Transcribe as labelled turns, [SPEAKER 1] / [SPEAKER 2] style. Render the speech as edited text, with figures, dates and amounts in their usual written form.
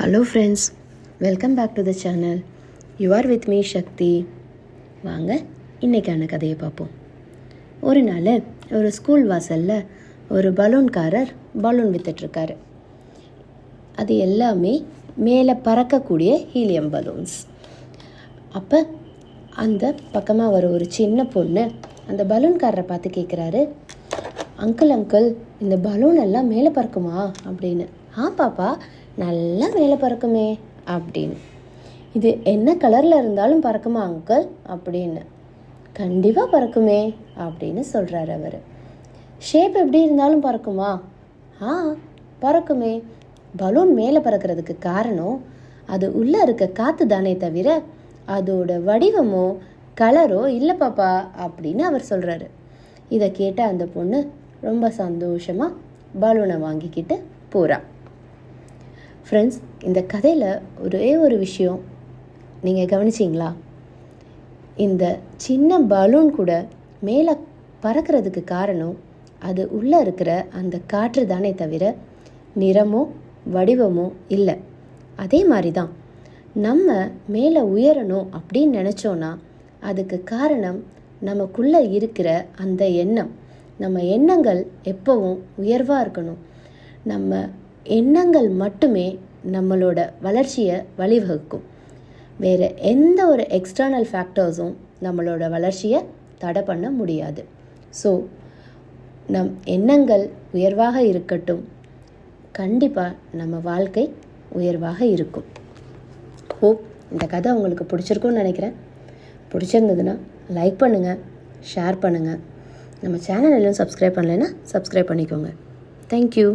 [SPEAKER 1] Hello friends, welcome back to the channel. You are with me Shakti. வாங்க இன்றைக்கான கதையை பார்ப்போம். ஒரு நாள் ஒரு ஸ்கூல் வாசலில் ஒரு பலூன்காரர் பலூன் விற்றுட்ருக்காரு. அது எல்லாமே மேலே பறக்கக்கூடிய ஹீலியம் பலூன்ஸ். அப்போ அந்த பக்கமாக ஒரு சின்ன பொண்ணு அந்த பலூன்காரரை பார்த்து கேட்குறாரு, அங்கிள் இந்த பலூன் எல்லாம் மேலே பறக்குமா அப்படின்னு. பாப்பா, நல்லா மேலே பறக்குமே அப்படின்னு. இது என்ன கலரில் இருந்தாலும் பறக்குமா அங்கிள் அப்படின்னு. கண்டிப்பாக பறக்குமே அப்படின்னு சொல்கிறார் அவர். ஷேப் எப்படி இருந்தாலும் பறக்குமா? பறக்குமே. பலூன் மேலே பறக்கிறதுக்கு காரணம் அது உள்ளே இருக்க காற்று தானே தவிர அதோட வடிவமோ கலரோ இல்லை பாப்பா அப்படின்னு அவர் சொல்கிறாரு. இதை கேட்ட அந்த பொண்ணு ரொம்ப சந்தோஷமாக பலூனை வாங்கிக்கிட்டு போகிறா. ஃப்ரெண்ட்ஸ், இந்த கதையில் ஒரே ஒரு விஷயம் நீங்கள் கவனிச்சிங்களா? இந்த சின்ன பலூன் கூட மேலே பறக்கிறதுக்கு காரணம் அது உள்ளே இருக்கிற அந்த காற்று தானே தவிர நிறமோ வடிவமோ இல்லை. அதே மாதிரி தான் நம்ம மேலே உயரணும் அப்படின்னு நினச்சோன்னா அதுக்கு காரணம் நமக்குள்ளே இருக்கிற அந்த எண்ணம். நம்ம எண்ணங்கள் எப்போவும் உயர்வாக இருக்கணும். நம்ம எண்ணங்கள் மட்டுமே நம்மளோட வளர்ச்சியை வழிவகுக்கும். வேறு எந்த ஒரு எக்ஸ்டர்னல் ஃபேக்டர்ஸும் நம்மளோட வளர்ச்சியை தடை பண்ண முடியாது. ஸோ நம் எண்ணங்கள் உயர்வாக இருக்கட்டும். கண்டிப்பாக நம்ம வாழ்க்கை உயர்வாக இருக்கும். ஹோப் இந்த கதை உங்களுக்கு பிடிச்சிருக்குன்னு நினைக்கிறேன். பிடிச்சிருந்ததுன்னா லைக் பண்ணுங்கள், ஷேர் பண்ணுங்கள். நம்ம சேனல் எல்லாம் சப்ஸ்கிரைப் பண்ணலைன்னா சப்ஸ்கிரைப் பண்ணிக்கோங்க. தேங்க்யூ.